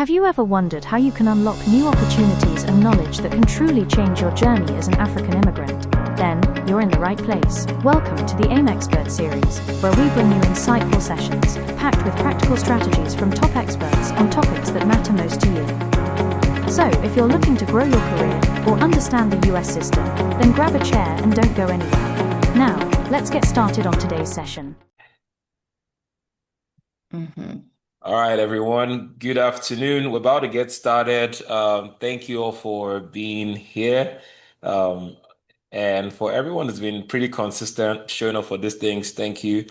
Have you ever wondered how you can unlock new opportunities and knowledge that can truly change your journey as an African immigrant? Then, you're in the right place. Welcome to the AIM Expert series, where we bring you insightful sessions, packed with practical strategies from top experts on topics that matter most to you. So, if you're looking to grow your career or understand the US system, then grab a chair and don't go anywhere. Now, let's get started on today's session. All right, everyone. Good afternoon. We're about to get started. Thank you all for being here. Um, and for everyone that's been pretty consistent showing up for these things, thank you.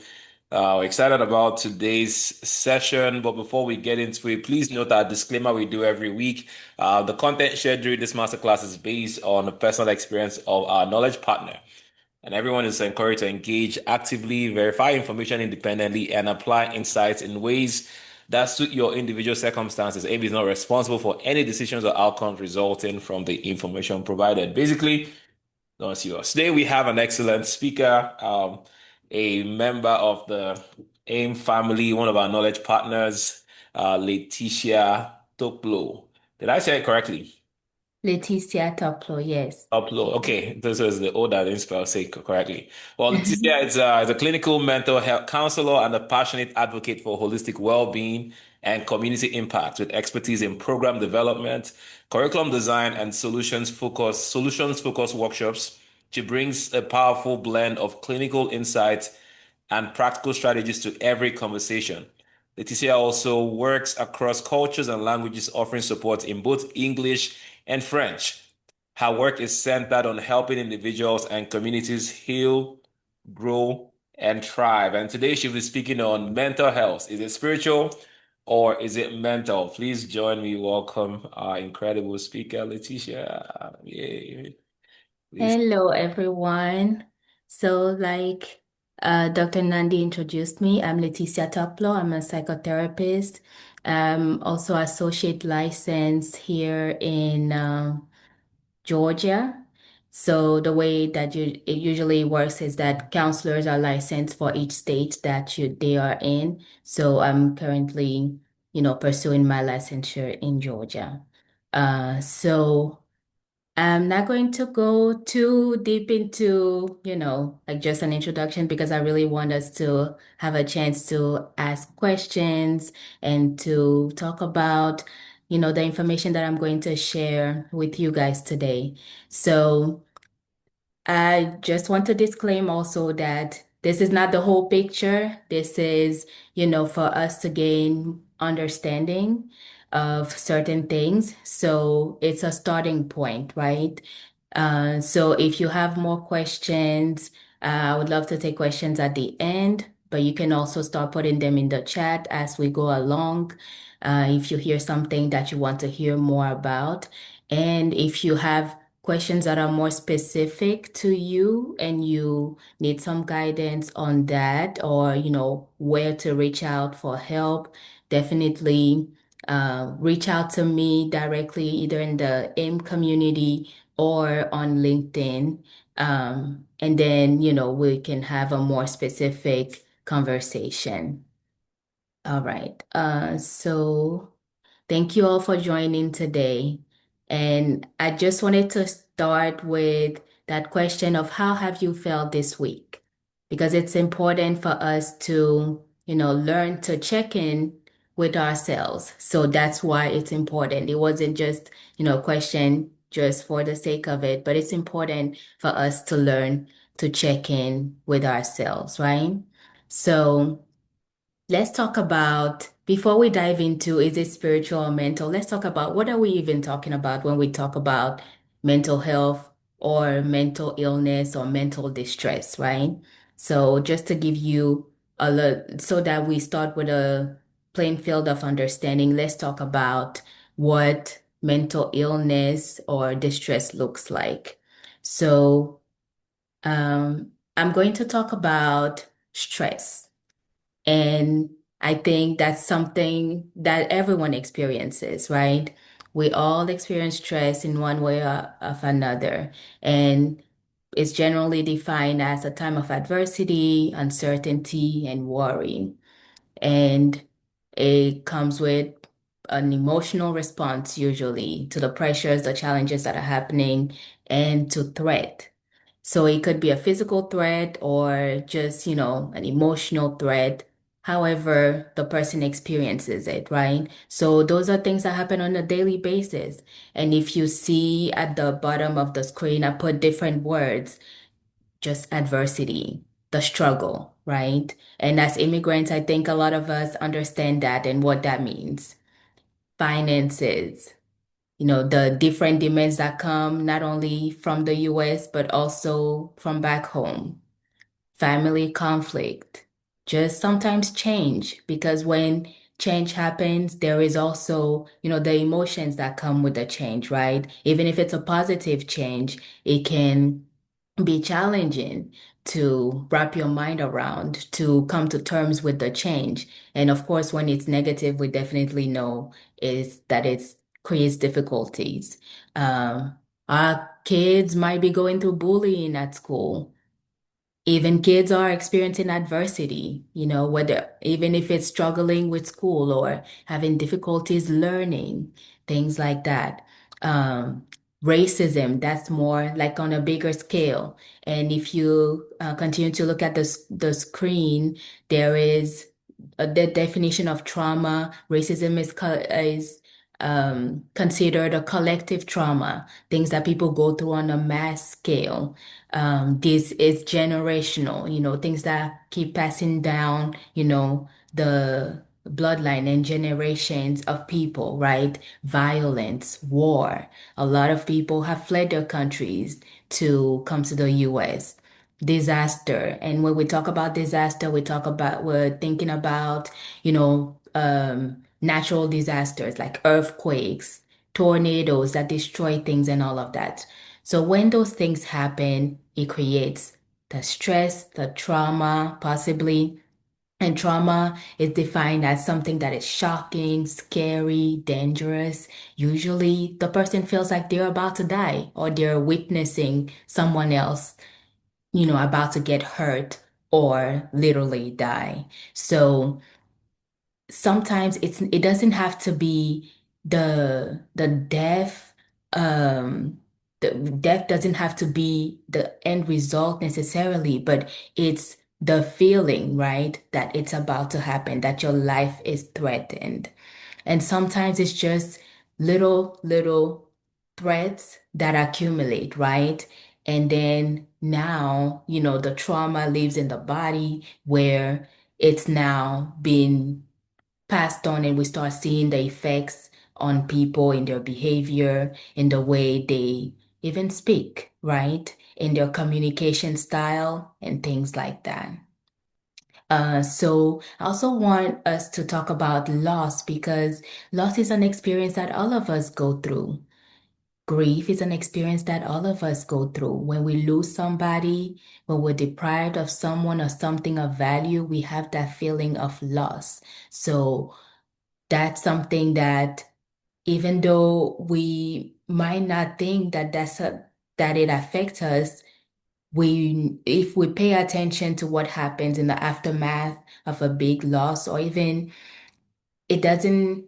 Excited about today's session. But before we get into it, please note our disclaimer we do every week. The content shared during this masterclass is based on the personal experience of our knowledge partner. And everyone is encouraged to engage actively, verify information independently, and apply insights in ways that suit your individual circumstances. AB is not responsible for any decisions or outcomes resulting from the information provided. Basically, not serious. Today we have an excellent speaker, a member of the AIM family, one of our knowledge partners, Leticia Toplo. Did I say it correctly? Leticia Toplo, yes. Upload. Okay, this is the old I didn't spell say correctly. Well, Leticia is a clinical mental health counselor and a passionate advocate for holistic well-being and community impact with expertise in program development, curriculum design, and solutions focused workshops. She brings a powerful blend of clinical insights and practical strategies to every conversation. Leticia also works across cultures and languages, offering support in both English and French. Her work is centered on helping individuals and communities heal, grow, and thrive. And today she'll be speaking on mental health. Is it spiritual or is it mental? Please join me. Welcome our incredible speaker, Leticia. Yay. Please. Hello, everyone. So, Dr. Nandi introduced me, I'm Leticia Toplo. I'm a psychotherapist. Also associate license here in Georgia. So the way that it usually works is that counselors are licensed for each state that they are in. So I'm currently, pursuing my licensure in Georgia. So I'm not going to go too deep into, like just an introduction because I really want us to have a chance to ask questions and to talk about, the information that I'm going to share with you guys today. So I just want to disclaim also that this is not the whole picture. This is, for us to gain understanding of certain things. So it's a starting point, right? So if you have more questions, I would love to take questions at the end, but you can also start putting them in the chat as we go along. If you hear something that you want to hear more about, and if you have questions that are more specific to you and you need some guidance on that or where to reach out for help, definitely reach out to me directly either in the AIM community or on LinkedIn. And then we can have a more specific conversation. All right. So thank you all for joining today. And I just wanted to start with that question of how have you felt this week? Because it's important for us to, learn to check in with ourselves. So that's why it's important. It wasn't just, a question just for the sake of it, but it's important for us to learn to check in with ourselves, right? So let's talk about, before we dive into is it spiritual or mental, let's talk about what are we even talking about when we talk about mental health or mental illness or mental distress, right? So just to give you a little, so that we start with a plain field of understanding, let's talk about what mental illness or distress looks like. So I'm going to talk about stress. And I think that's something that everyone experiences, right? We all experience stress in one way or of another. And it's generally defined as a time of adversity, uncertainty, and worry. And it comes with an emotional response usually to the pressures, the challenges that are happening, and to threat. So it could be a physical threat or just, an emotional threat, however the person experiences it, right? So those are things that happen on a daily basis. And if you see at the bottom of the screen, I put different words, just adversity, the struggle, right? And as immigrants, I think a lot of us understand that and what that means. Finances, the different demands that come not only from the US, but also from back home. Family conflict, just sometimes change, because when change happens, there is also, the emotions that come with the change, right? Even if it's a positive change, it can be challenging to wrap your mind around, to come to terms with the change. And of course, when it's negative, we definitely know is that it creates difficulties. Um, our kids might be going through bullying at school. Even kids are experiencing adversity, whether even if it's struggling with school or having difficulties learning, things like that. Um, Racism, that's more like on a bigger scale. And if you continue to look at the screen, there is the definition of trauma. Racism is considered a collective trauma, things that people go through on a mass scale. This is generational, things that keep passing down, the bloodline and generations of people, right? Violence, war. A lot of people have fled their countries to come to the US. Disaster. And when we talk about disaster, we're thinking about, natural disasters like earthquakes, tornadoes that destroy things and all of that. So when those things happen, it creates the stress, the trauma, possibly. And trauma is defined as something that is shocking, scary, dangerous. Usually, the person feels like they're about to die or they're witnessing someone else, about to get hurt or literally die. So, sometimes it doesn't have to be the death um the death doesn't have to be the end result necessarily, but it's the feeling, right, that it's about to happen, that your life is threatened. And sometimes it's just little threats that accumulate, right? And then now, the trauma lives in the body where it's now been passed on, and we start seeing the effects on people in their behavior, in the way they even speak, right? In their communication style and things like that. So I also want us to talk about loss, because loss is an experience that all of us go through. Grief is an experience that all of us go through. When we lose somebody, when we're deprived of someone or something of value, we have that feeling of loss. So that's something that, even though we might not think that it affects us, if we pay attention to what happens in the aftermath of a big loss, or even it doesn't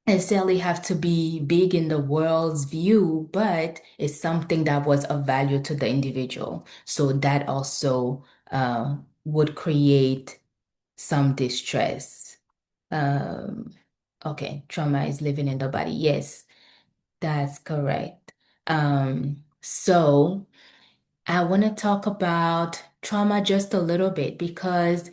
necessarily have to be big in the world's view, but it's something that was of value to the individual. So that also would create some distress. Um, okay, trauma is living in the body. Yes, that's correct. So I want to talk about trauma just a little bit, because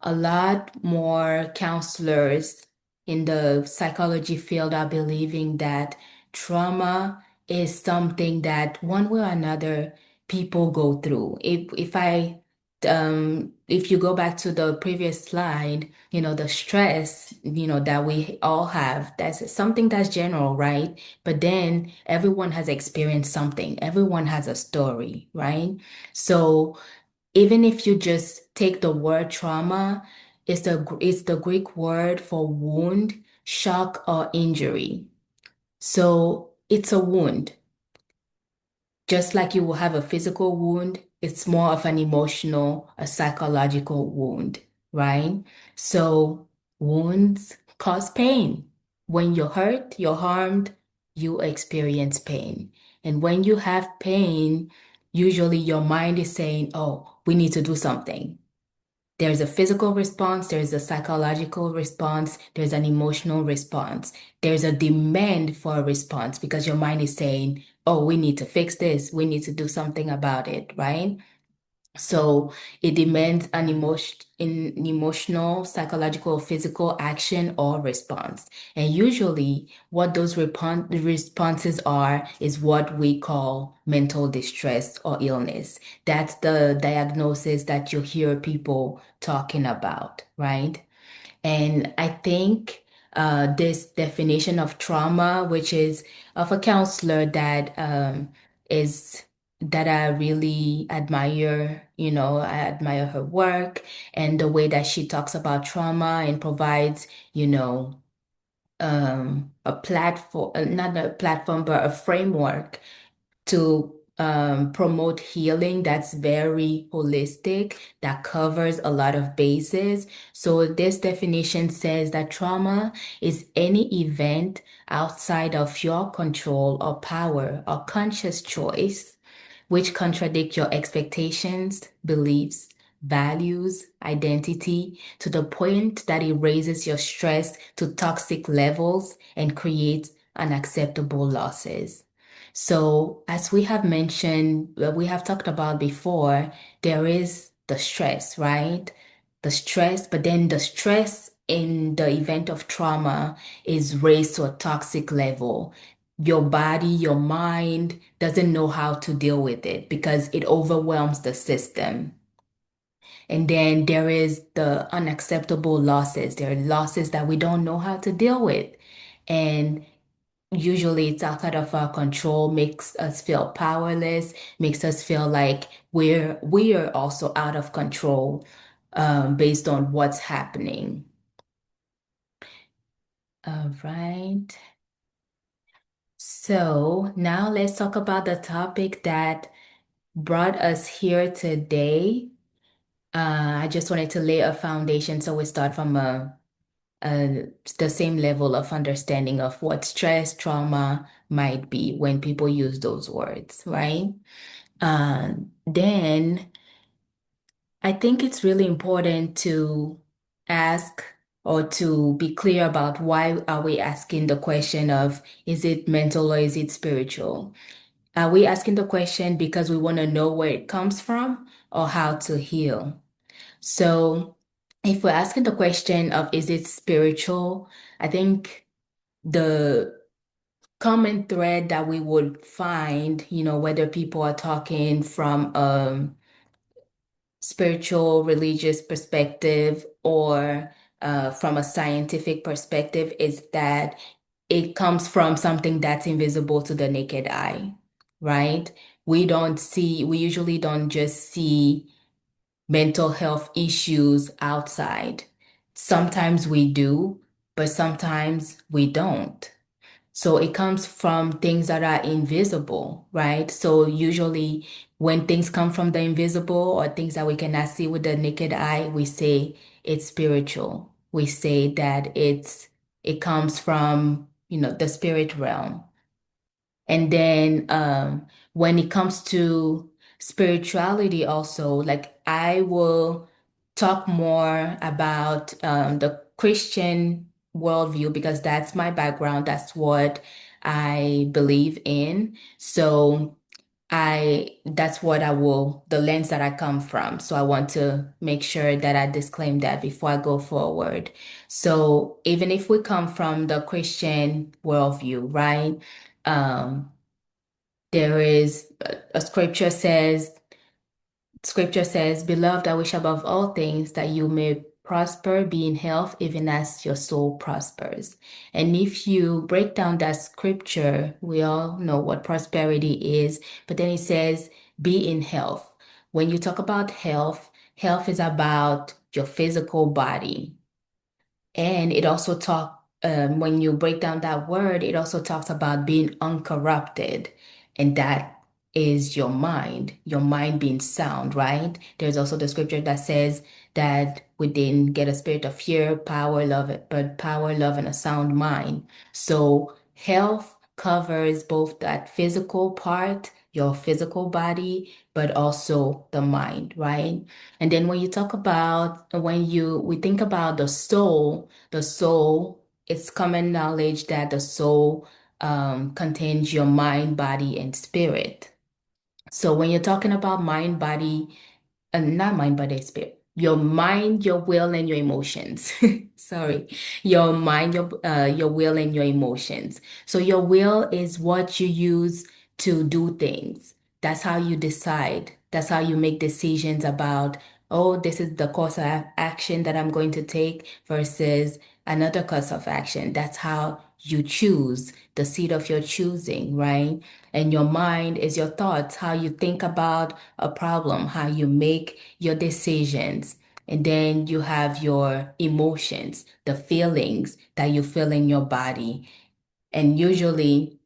a lot more counselors in the psychology field are believing that trauma is something that one way or another people go through. If you go back to the previous slide, the stress, that we all have, that's something that's general, right? But then everyone has experienced something. Everyone has a story, right? So even if you just take the word trauma, it's the Greek word for wound, shock, or injury. So it's a wound. Just like you will have a physical wound, it's more of an emotional, a psychological wound, right? So wounds cause pain. When you're hurt, you're harmed, you experience pain. And when you have pain, usually your mind is saying, oh, we need to do something. There's a physical response, there's a psychological response, there's an emotional response. There's a demand for a response because your mind is saying, oh, we need to fix this, we need to do something about it, right? So it demands an emotional, psychological, physical action or response. And usually what those responses are is what we call mental distress or illness. That's the diagnosis that you hear people talking about, right? And I think this definition of trauma, which is of a counselor is that I really admire, I admire her work and the way that she talks about trauma and provides, a platform, not a platform, but a framework to promote healing that's very holistic, that covers a lot of bases. So this definition says that trauma is any event outside of your control or power or conscious choice which contradict your expectations, beliefs, values, identity to the point that it raises your stress to toxic levels and creates unacceptable losses. So, as we have mentioned, we have talked about before, there is the stress, right? The stress, but then the stress in the event of trauma is raised to a toxic level. Your body, your mind doesn't know how to deal with it because it overwhelms the system. And then there is the unacceptable losses. There are losses that we don't know how to deal with. And usually it's outside of our control, makes us feel powerless, makes us feel like we're also out of control based on what's happening. All right. So now let's talk about the topic that brought us here today. I just wanted to lay a foundation so we start from the same level of understanding of what stress, trauma might be when people use those words, right? Then I think it's really important to ask or to be clear about why are we asking the question of is it mental or is it spiritual? Are we asking the question because we want to know where it comes from or how to heal? So, if we're asking the question of is it spiritual, I think the common thread that we would find, whether people are talking from spiritual, religious perspective or from a scientific perspective is that it comes from something that's invisible to the naked eye, right? We usually don't just see mental health issues outside. Sometimes we do, but sometimes we don't. So it comes from things that are invisible, right? So usually when things come from the invisible or things that we cannot see with the naked eye, we say it's spiritual. We say that it comes from, the spirit realm. And then when it comes to spirituality also, like I will talk more about the Christian worldview because that's my background. That's what I believe in. So that's what the lens that I come from. So I want to make sure that I disclaim that before I go forward. So even if we come from the Christian worldview, right? Um, there is a scripture says, Beloved, I wish above all things that you may prosper, be in health, even as your soul prospers. And if you break down that scripture, we all know what prosperity is, but then it says, be in health. When you talk about health, health is about your physical body. And it also when you break down that word, it also talks about being uncorrupted. And that is your mind being sound, right? There's also the scripture that says that we didn't get a spirit of fear, power, love, but power, love, and a sound mind. So health covers both that physical part, your physical body, but also the mind, right? And then when you talk about, we think about the soul, it's common knowledge that the soul contains your mind, body, and spirit. So when you're talking about mind, body, not mind, body, spirit, your mind, your will, and your emotions. Sorry, your mind, your will, and your emotions. So your will is what you use to do things. That's how you decide. That's how you make decisions about, oh, this is the course of action that I'm going to take versus another course of action. That's how you choose, the seed of your choosing, right? And your mind is your thoughts, how you think about a problem, how you make your decisions. And then you have your emotions, the feelings that you feel in your body. And usually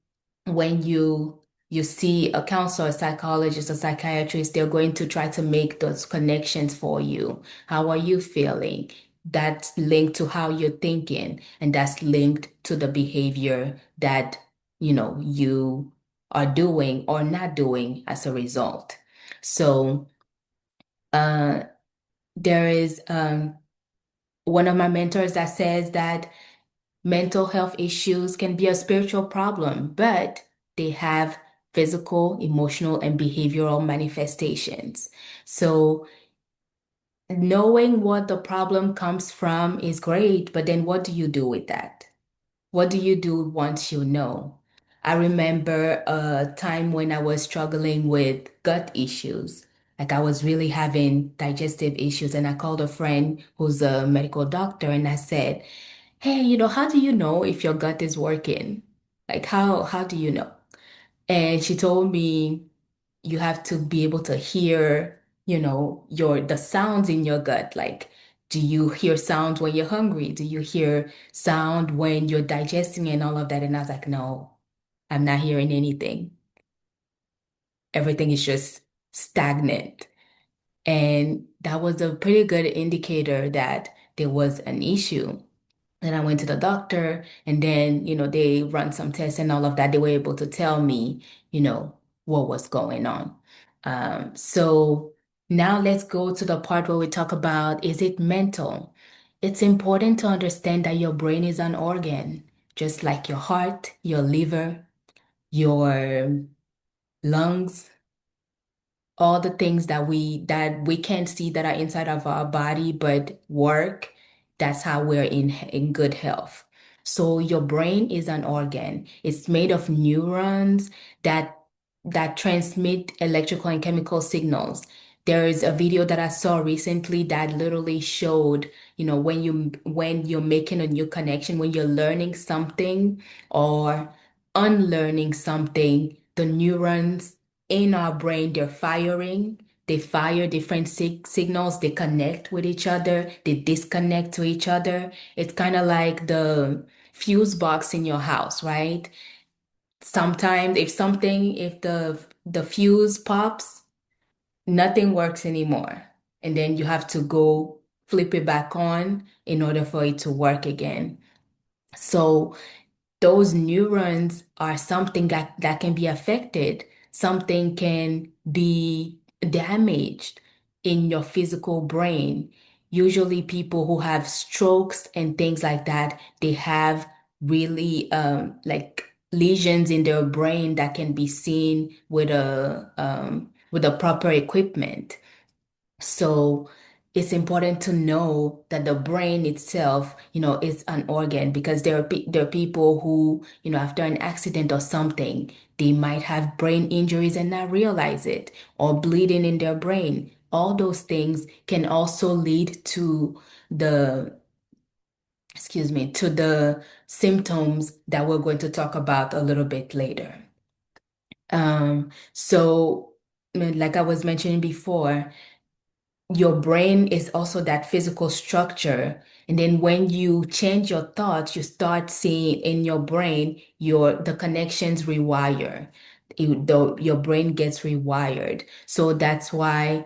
when you see a counselor, a psychologist, a psychiatrist, they're going to try to make those connections for you. How are you feeling? That's linked to how you're thinking, and that's linked to the behavior that, you are doing or not doing as a result. So, uh, there is one of my mentors that says that mental health issues can be a spiritual problem, but they have physical, emotional, and behavioral manifestations. So knowing what the problem comes from is great, but then what do you do with that? What do you do once you know? I remember a time when I was struggling with gut issues. Like I was really having digestive issues, and I called a friend who's a medical doctor and I said, hey, how do you know if your gut is working? Like how do you know? And she told me you have to be able to hear, the sounds in your gut. Like, do you hear sounds when you're hungry? Do you hear sound when you're digesting and all of that? And I was like, no, I'm not hearing anything. Everything is just stagnant. And that was a pretty good indicator that there was an issue. Then I went to the doctor, and then, they run some tests and all of that. They were able to tell me, what was going on. So now let's go to the part where we talk about, is it mental? It's important to understand that your brain is an organ, just like your heart, your liver, your lungs, all the things that we can't see that are inside of our body but work. That's how we're in good health. So your brain is an organ. It's made of neurons that transmit electrical and chemical signals. There is a video that I saw recently that literally showed, when you're making a new connection, when you're learning something or unlearning something, the neurons in our brain, they're firing. They fire different signals. They connect with each other. They disconnect to each other. It's kind of like the fuse box in your house, right? Sometimes if the fuse pops, nothing works anymore. And then you have to go flip it back on in order for it to work again. So those neurons are something that can be affected. Something can be damaged in your physical brain. Usually people who have strokes and things like that, they have really like lesions in their brain that can be seen with a proper equipment. So it's important to know that the brain itself, is an organ, because there are people who, after an accident or something, they might have brain injuries and not realize it, or bleeding in their brain. All those things can also lead to the, to the symptoms that we're going to talk about a little bit later. So like I was mentioning before, your brain is also that physical structure. And then when you change your thoughts, you start seeing in your brain the connections rewire. your brain gets rewired. So that's why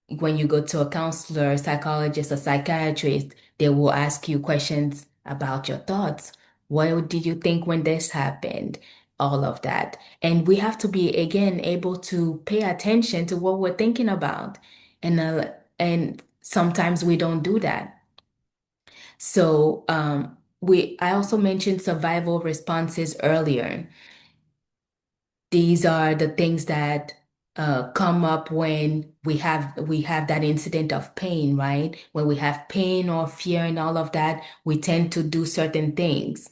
when you go to a counselor, psychologist, or psychiatrist, they will ask you questions about your thoughts. What did you think when this happened? All of that. And we have to be, again, able to pay attention to what we're thinking about. And sometimes we don't do that. So I also mentioned survival responses earlier. These are the things that come up when we have that incident of pain, right? When we have pain or fear and all of that, we tend to do certain things.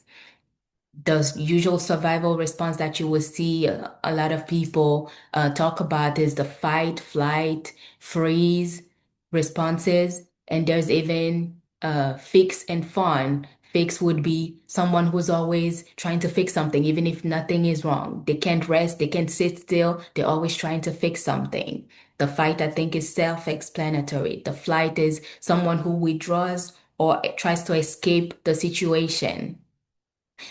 The usual survival response that you will see a lot of people talk about is the fight, flight, freeze responses. And there's even fix and fawn. Fix would be someone who's always trying to fix something, even if nothing is wrong. They can't rest, they can't sit still, they're always trying to fix something. The fight, I think, is self-explanatory. The flight is someone who withdraws or tries to escape the situation.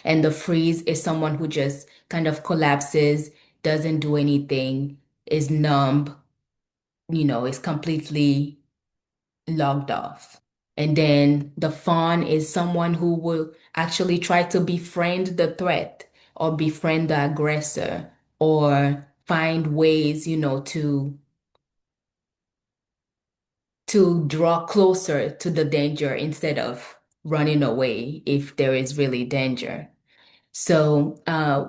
And the freeze is someone who just kind of collapses, doesn't do anything, is numb, is completely logged off. And then the fawn is someone who will actually try to befriend the threat or befriend the aggressor or find ways, to draw closer to the danger instead of running away if there is really danger. So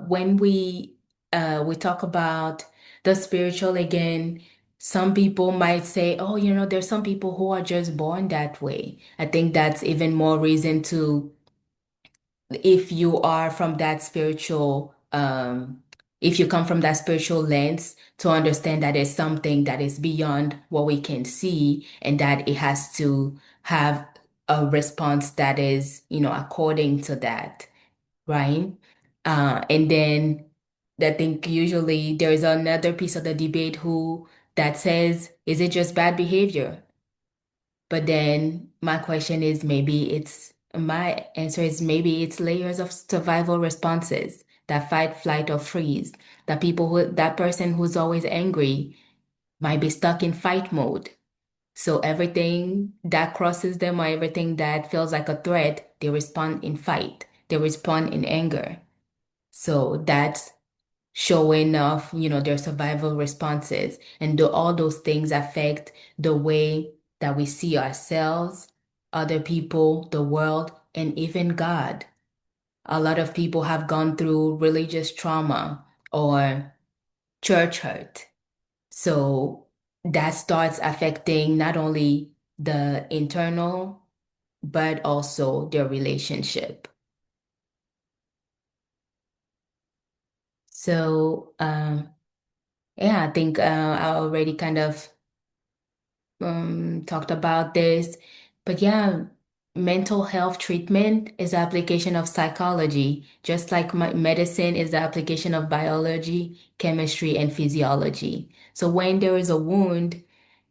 when we talk about the spiritual again, some people might say, "Oh, there's some people who are just born that way." I think that's even more reason to, if you are from that if you come from that spiritual lens, to understand that there's something that is beyond what we can see, and that it has to have a response that is, according to that, right? And then I think usually there is another piece of the debate who that says, is it just bad behavior? But then my answer is maybe it's layers of survival responses, that fight, flight, or freeze. That person who's always angry might be stuck in fight mode. So everything that crosses them or everything that feels like a threat, they respond in fight. They respond in anger. So that's showing off, their survival responses. And all those things affect the way that we see ourselves, other people, the world, and even God. A lot of people have gone through religious trauma or church hurt. So that starts affecting not only the internal, but also their relationship. So, yeah, I think I already kind of talked about this. But yeah, mental health treatment is the application of psychology, just like medicine is the application of biology, chemistry, and physiology. So when there is a wound,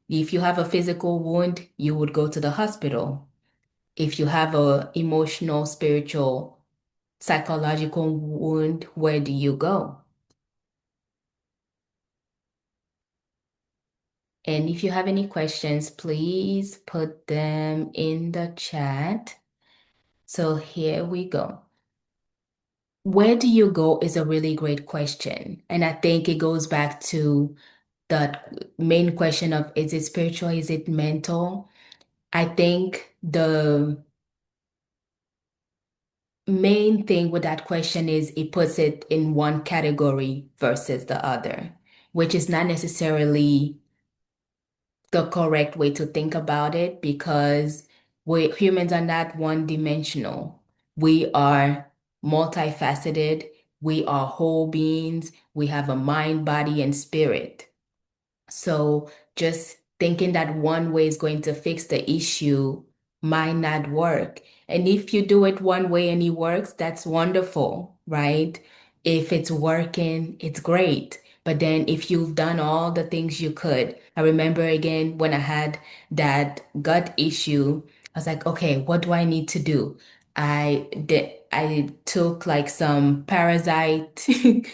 if you have a physical wound, you would go to the hospital. If you have a emotional, spiritual, psychological wound, where do you go? And if you have any questions, please put them in the chat. So here we go. Where do you go is a really great question. And I think it goes back to the main question of, is it spiritual? Is it mental? I think the main thing with that question is it puts it in one category versus the other, which is not necessarily the correct way to think about it, because humans are not one-dimensional. We are multifaceted. We are whole beings. We have a mind, body, and spirit. So just thinking that one way is going to fix the issue might not work. And if you do it one way and it works, that's wonderful, right? If it's working, it's great. But then if you've done all the things you could, I remember again when I had that gut issue, I was like, okay, what do I need to do? I took like some parasite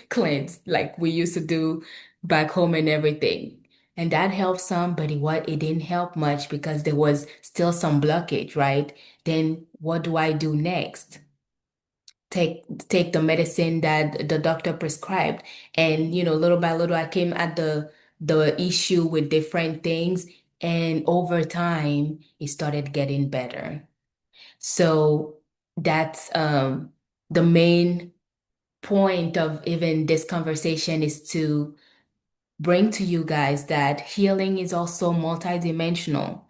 cleanse like we used to do back home and everything. And that helped some, but it didn't help much because there was still some blockage, right? Then what do I do next? Take the medicine that the doctor prescribed. And little by little I came at the issue with different things, and over time it started getting better. So that's the main point of even this conversation, is to bring to you guys that healing is also multidimensional.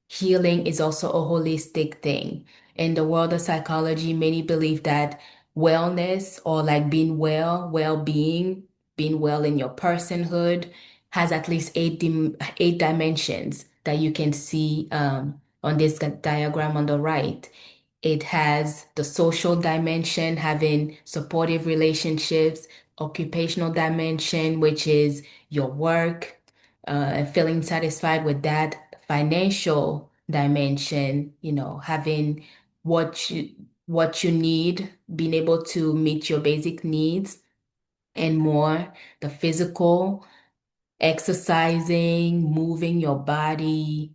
Healing is also a holistic thing. In the world of psychology, many believe that wellness, or like being well, well-being, being well in your personhood, has at least eight dimensions that you can see on this diagram on the right. It has the social dimension, having supportive relationships, occupational dimension, which is your work, and feeling satisfied with that, financial dimension, having what you what you need, being able to meet your basic needs and more, the physical, exercising, moving your body,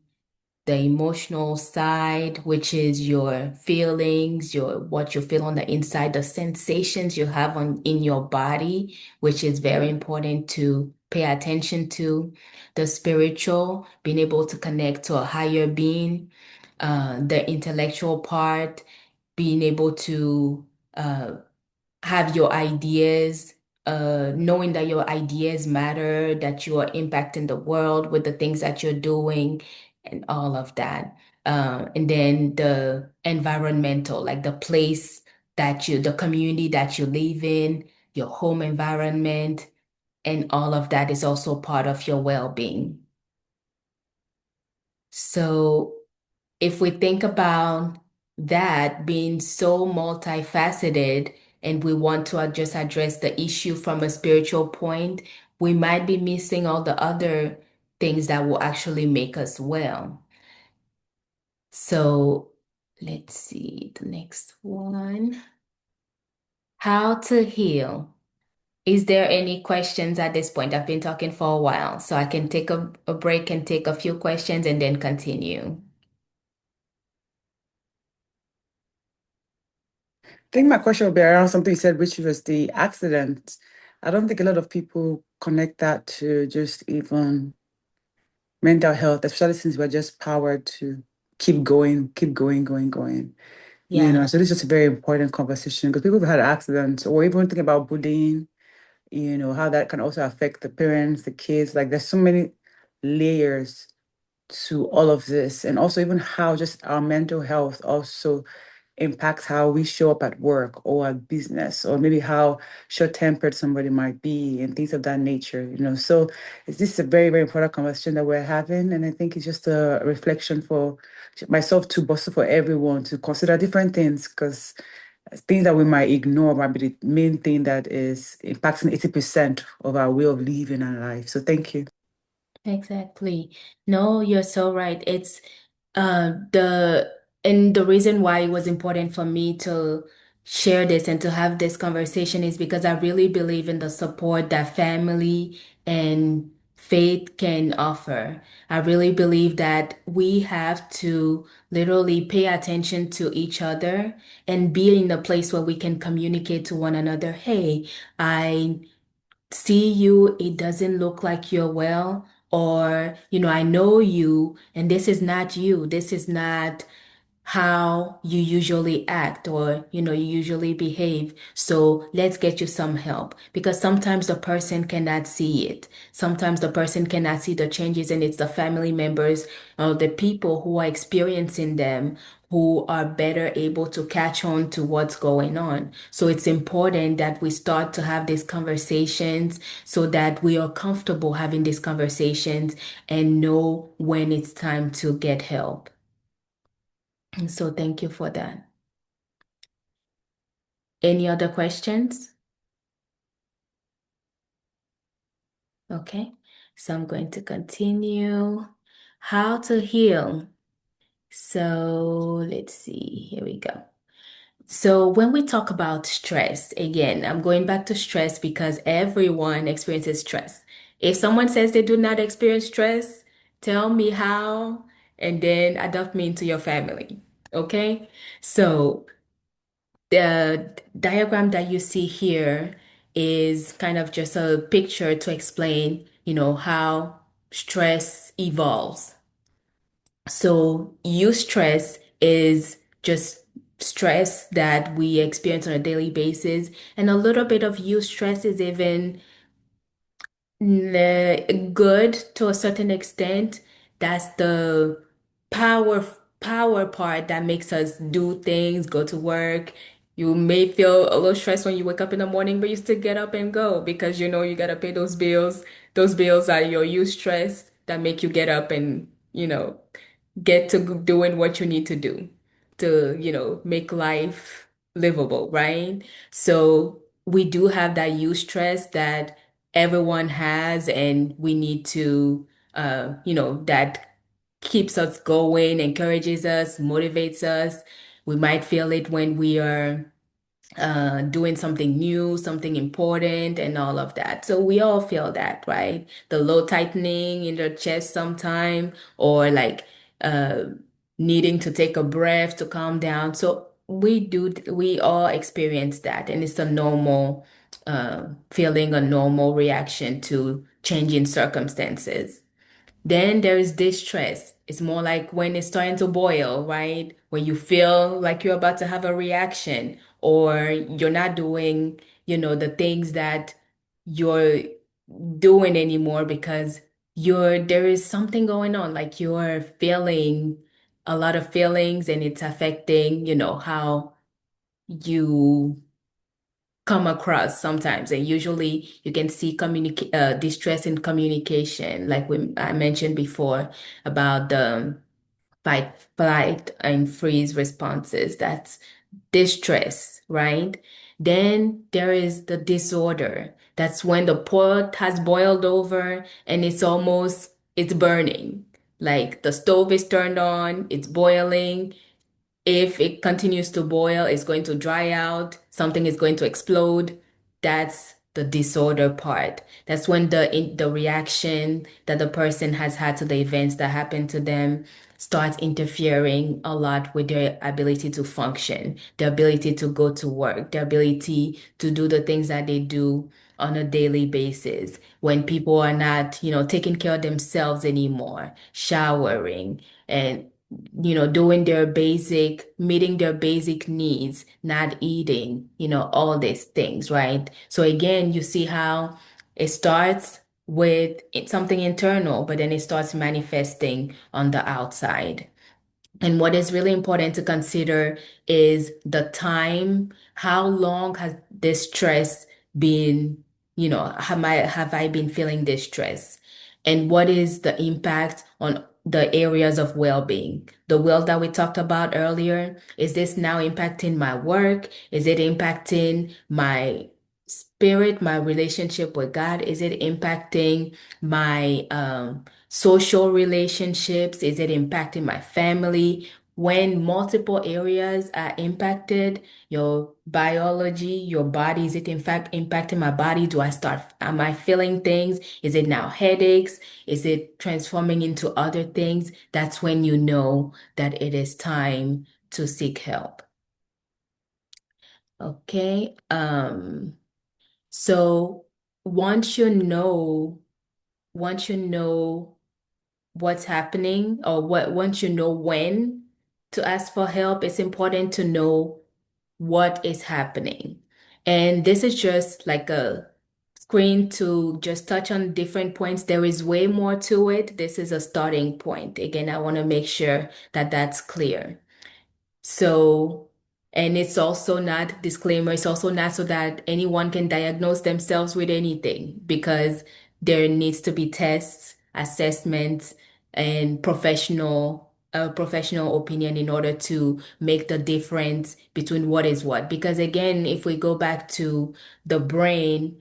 the emotional side, which is your feelings, your what you feel on the inside, the sensations you have in your body, which is very important to pay attention to. The spiritual, being able to connect to a higher being, the intellectual part, being able to uh, have your ideas, knowing that your ideas matter, that you are impacting the world with the things that you're doing, and all of that. And then the environmental, like the community that you live in, your home environment, and all of that is also part of your well-being. So if we think about that being so multifaceted, and we want to just address the issue from a spiritual point, we might be missing all the other things that will actually make us well. So let's see the next one. How to heal. Is there any questions at this point? I've been talking for a while, so I can take a break and take a few questions and then continue. I think my question would be around something you said, which was the accident. I don't think a lot of people connect that to just even mental health, especially since we're just powered to keep going, keep going, going, going. Yeah, So this is a very important conversation because people who've had accidents or even think about bullying, how that can also affect the parents, the kids. Like there's so many layers to all of this. And also even how just our mental health also impacts how we show up at work or at business, or maybe how short-tempered somebody might be and things of that nature. So it's this is a very, very important conversation that we're having. And I think it's just a reflection for myself too, but also for everyone to consider different things because things that we might ignore might be the main thing that is impacting 80% of our way of living our life. So thank you. exactly. No, you're so right. It's the and the reason why it was important for me to share this and to have this conversation is because I really believe in the support that family and faith can offer. I really believe that we have to literally pay attention to each other and be in a place where we can communicate to one another. Hey, I see you, it doesn't look like you're well, or, I know you, and this is not you. This is not how you usually act, or you usually behave, so let's get you some help, because sometimes the person cannot see it. Sometimes the person cannot see the changes, and it's the family members or the people who are experiencing them who are better able to catch on to what's going on. So it's important that we start to have these conversations so that we are comfortable having these conversations and know when it's time to get help. So thank you for that. Any other questions? Okay, so I'm going to continue. How to heal. So let's see, here we go. So when we talk about stress, again, I'm going back to stress because everyone experiences stress. If someone says they do not experience stress, tell me how, and then adopt me into your family. Okay? So the diagram that you see here is kind of just a picture to explain, how stress evolves. So eustress is just stress that we experience on a daily basis, and a little bit of eustress is even good to a certain extent. That's the power power part that makes us do things, go to work. You may feel a little stressed when you wake up in the morning, but you still get up and go because you know you gotta pay those bills. Those bills are your eustress that make you get up and, get to doing what you need to do to, make life livable, right? So we do have that eustress that everyone has, and we need to, that keeps us going, encourages us, motivates us. We might feel it when we are doing something new, something important, and all of that. So we all feel that, right? The low tightening in the chest sometime, or like uh, needing to take a breath to calm down. So we all experience that, and it's a normal feeling, a normal reaction to changing circumstances. Then there is distress. It's more like when it's starting to boil, right? When you feel like you're about to have a reaction, or you're not doing, the things that you're doing anymore because there is something going on, like you're feeling a lot of feelings, and it's affecting, how you come across sometimes. And usually you can see distress in communication, like I mentioned before about the fight, flight, and freeze responses. That's distress, right? Then there is the disorder. That's when the pot has boiled over and it's burning. Like the stove is turned on, it's boiling, if it continues to boil, it's going to dry out, something is going to explode. That's the disorder part. That's when the reaction that the person has had to the events that happened to them starts interfering a lot with their ability to function, their ability to go to work, their ability to do the things that they do on a daily basis. When people are not, taking care of themselves anymore, showering, and doing meeting their basic needs, not eating, all these things, right? So again, you see how it starts with something internal, but then it starts manifesting on the outside. And what is really important to consider is the time. How long has this stress been, have I been feeling this stress? And what is the impact on the areas of well-being? The well that we talked about earlier, is this now impacting my work? Is it impacting my spirit, my relationship with God? Is it impacting my social relationships? Is it impacting my family? When multiple areas are impacted, your biology, your body, is it in fact impacting my body? Am I feeling things? Is it now headaches? Is it transforming into other things? That's when you know that it is time to seek help. Okay. So once you know, once you know what's happening, or once you know when to ask for help, it's important to know what is happening. And this is just like a screen to just touch on different points. There is way more to it. This is a starting point. Again, I want to make sure that that's clear. So, and it's also not, disclaimer, it's also not so that anyone can diagnose themselves with anything, because there needs to be tests, assessments, and professional opinion in order to make the difference between what is what. Because again, if we go back to the brain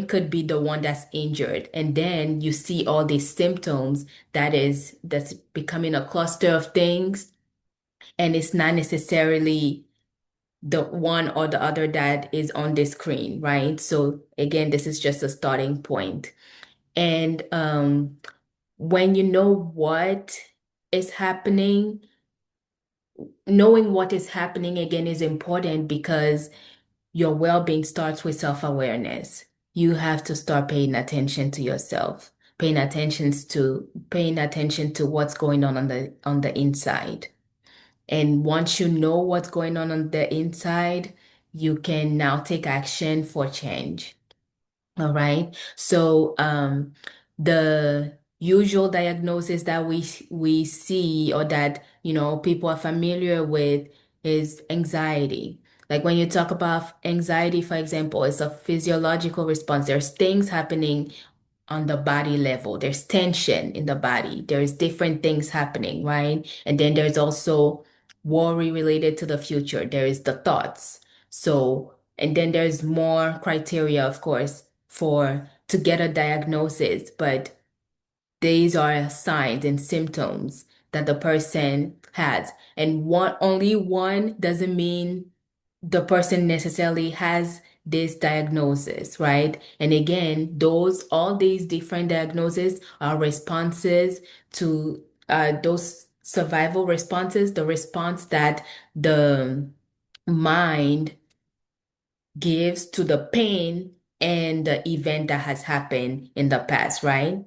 could be the one that's injured. And then you see all these symptoms that's becoming a cluster of things, and it's not necessarily the one or the other that is on the screen, right? So again, this is just a starting point. And when you know what is happening, knowing what is happening again is important because your well-being starts with self-awareness. You have to start paying attention to yourself, paying attention to what's going on the inside. And once you know what's going on the inside, you can now take action for change. All right. So the usual diagnosis that we see or that people are familiar with is anxiety. Like when you talk about anxiety, for example, it's a physiological response. There's things happening on the body level. There's tension in the body. There's different things happening, right? And then there's also worry related to the future. There is the thoughts. So, and then there's more criteria, of course, for to get a diagnosis, but these are signs and symptoms that the person has. And only one doesn't mean the person necessarily has this diagnosis, right? And again, all these different diagnoses are responses to those survival responses, the response that the mind gives to the pain and the event that has happened in the past, right?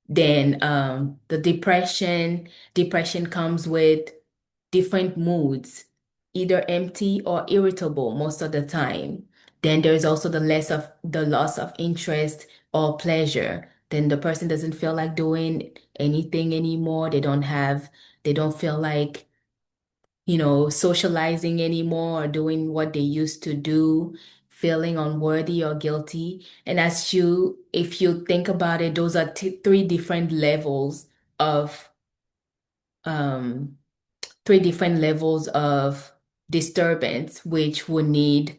Then the depression comes with different moods, either empty or irritable most of the time. Then there's also the loss of interest or pleasure. Then the person doesn't feel like doing anything anymore. They don't feel like, socializing anymore or doing what they used to do, feeling unworthy or guilty. And if you think about it, those are three different levels of um, disturbance, which would need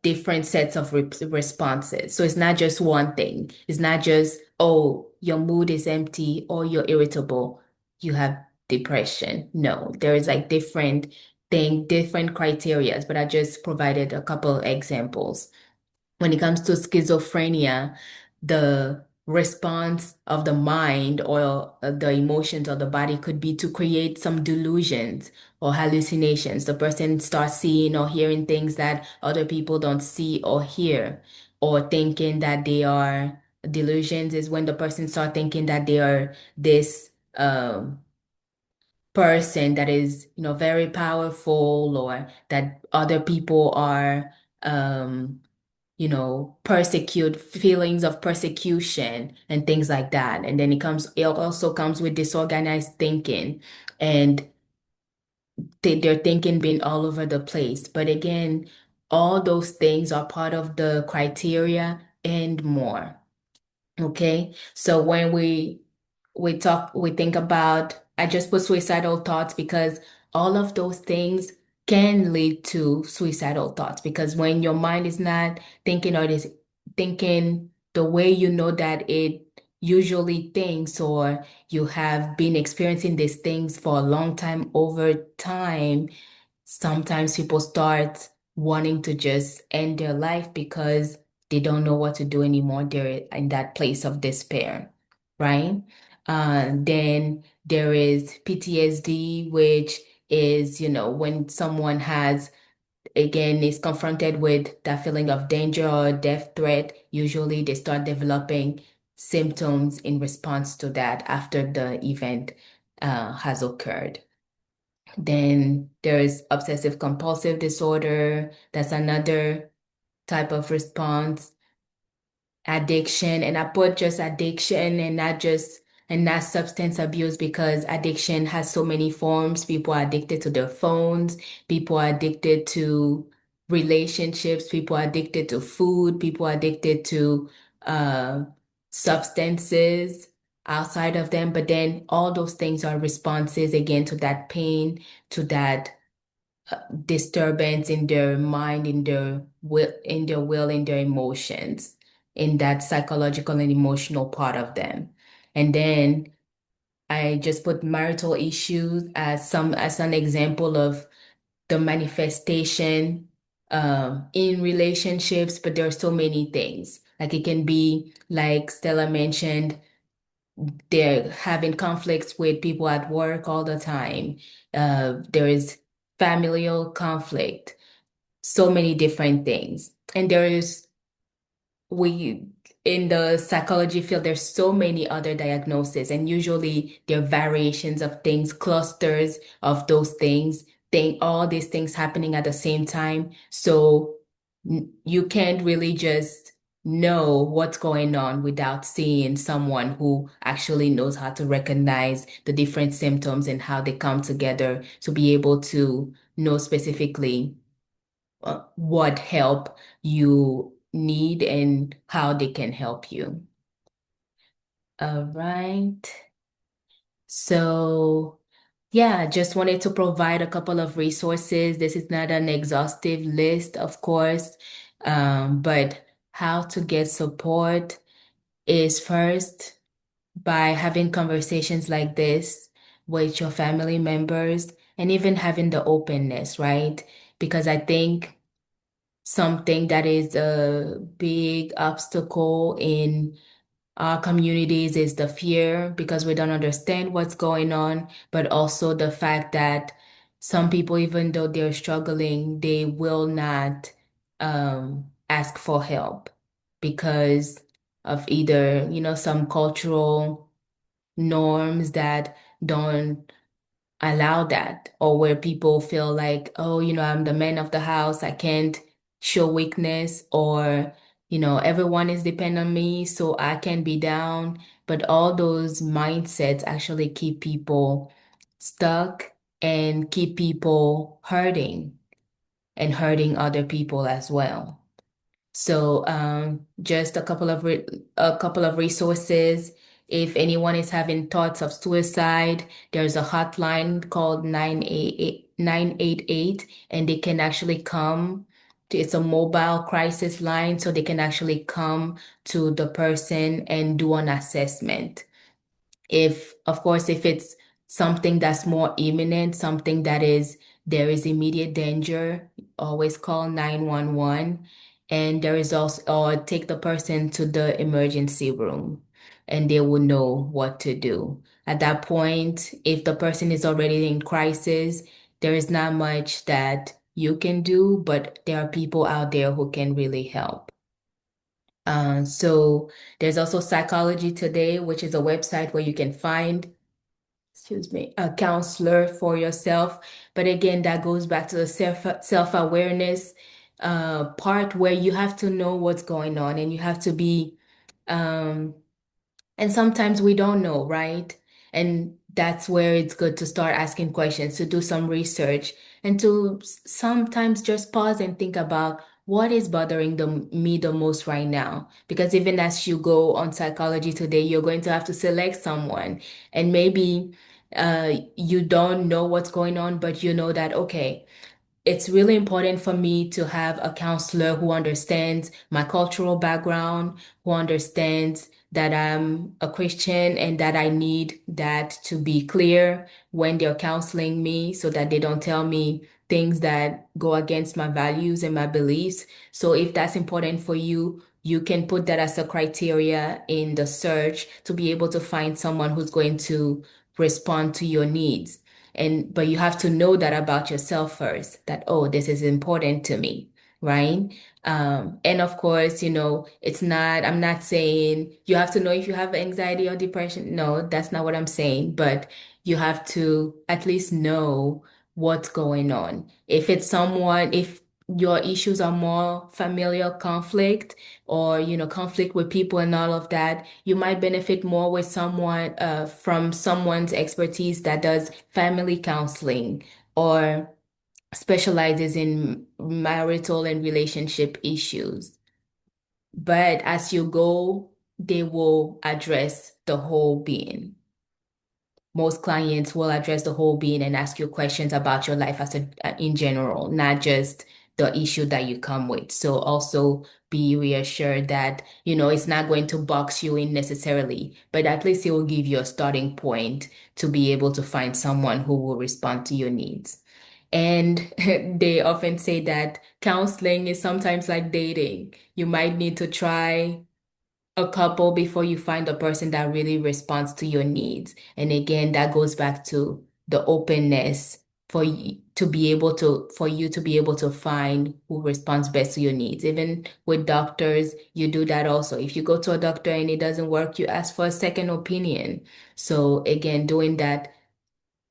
different sets of responses. So it's not just one thing. It's not just, oh, your mood is empty or you're irritable, you have depression. No, there is like different criterias, but I just provided a couple examples. When it comes to schizophrenia, the response of the mind or the emotions of the body could be to create some delusions or hallucinations. The person starts seeing or hearing things that other people don't see or hear, or thinking that they are delusions is when the person starts thinking that they are this person that is, very powerful, or that other people are persecute feelings of persecution and things like that. And then it also comes with disorganized thinking and their thinking being all over the place. But again, all those things are part of the criteria and more. Okay. So when we think about, I just put suicidal thoughts because all of those things can lead to suicidal thoughts, because when your mind is not thinking or is thinking the way you know that it usually thinks, or you have been experiencing these things for a long time, over time, sometimes people start wanting to just end their life because they don't know what to do anymore. They're in that place of despair, right? Then there is PTSD, which is, when someone is confronted with that feeling of danger or death threat, usually they start developing symptoms in response to that after the event has occurred. Then there's obsessive compulsive disorder. That's another type of response. Addiction, and I put just addiction and not substance abuse, because addiction has so many forms. People are addicted to their phones, people are addicted to relationships, people are addicted to food, people are addicted to uh, substances outside of them. But then all those things are responses again to that pain, to that disturbance in their mind, in their emotions, in that psychological and emotional part of them. And then I just put marital issues as an example of the manifestation in relationships, but there are so many things. Like it can be, like Stella mentioned, they're having conflicts with people at work all the time. There is familial conflict, so many different things. And there is we in the psychology field, there's so many other diagnoses, and usually there are variations of things, clusters of those things, all these things happening at the same time. So you can't really just know what's going on without seeing someone who actually knows how to recognize the different symptoms and how they come together to be able to know specifically what help you need and how they can help you. All right. So, yeah, just wanted to provide a couple of resources. This is not an exhaustive list, of course, but how to get support is first by having conversations like this with your family members and even having the openness, right? Because I think something that is a big obstacle in our communities is the fear because we don't understand what's going on, but also the fact that some people, even though they're struggling, they will not ask for help because of either, some cultural norms that don't allow that, or where people feel like, oh, I'm the man of the house, I can't show weakness, or, everyone is dependent on me, so I can be down. But all those mindsets actually keep people stuck and keep people hurting and hurting other people as well. So just a couple of resources. If anyone is having thoughts of suicide, there's a hotline called 988, and they can actually come it's a mobile crisis line, so they can actually come to the person and do an assessment. If, of course, if it's something that's more imminent, something that there is immediate danger, always call 911. And there is also, or take the person to the emergency room and they will know what to do. At that point, if the person is already in crisis, there is not much that you can do, but there are people out there who can really help. So there's also Psychology Today, which is a website where you can find, a counselor for yourself. But again, that goes back to the self-awareness part where you have to know what's going on and you have to be, um, and sometimes we don't know, right? And that's where it's good to start asking questions, to do some research, and to sometimes just pause and think about what is bothering me the most right now. Because even as you go on Psychology Today, you're going to have to select someone. And maybe you don't know what's going on, but you know that, okay, it's really important for me to have a counselor who understands my cultural background, who understands that I'm a Christian and that I need that to be clear when they're counseling me so that they don't tell me things that go against my values and my beliefs. So if that's important for you, you can put that as a criteria in the search to be able to find someone who's going to respond to your needs. But you have to know that about yourself first, that, oh, this is important to me, right? And of course, I'm not saying you have to know if you have anxiety or depression. No, that's not what I'm saying. But you have to at least know what's going on. If your issues are more familial conflict or, conflict with people and all of that, you might benefit more with someone, from someone's expertise that does family counseling or specializes in marital and relationship issues. But as you go, they will address the whole being. Most clients will address the whole being and ask you questions about your life in general, not just the issue that you come with. So also be reassured that, it's not going to box you in necessarily, but at least it will give you a starting point to be able to find someone who will respond to your needs. And they often say that counseling is sometimes like dating. You might need to try a couple before you find a person that really responds to your needs. And again, that goes back to the openness for you to be able to find who responds best to your needs. Even with doctors, you do that also. If you go to a doctor and it doesn't work, you ask for a second opinion. So again, doing that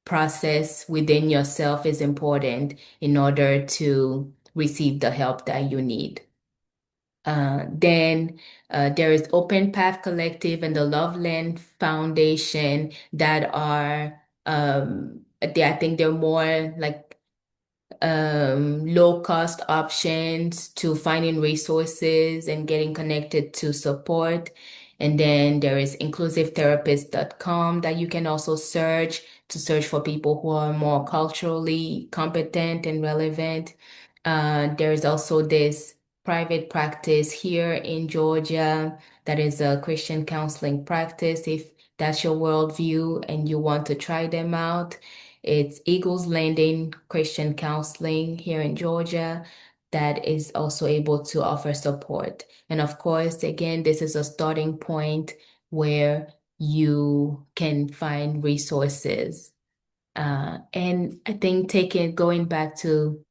process within yourself is important in order to receive the help that you need. Then there is Open Path Collective and the Loveland Foundation that are I think they're more like low cost options to finding resources and getting connected to support. And then there is inclusivetherapist.com that you can also search for people who are more culturally competent and relevant. There is also this private practice here in Georgia that is a Christian counseling practice. If that's your worldview and you want to try them out, it's Eagles Landing Christian Counseling here in Georgia that is also able to offer support. And of course, again, this is a starting point where you can find resources. And I think going back to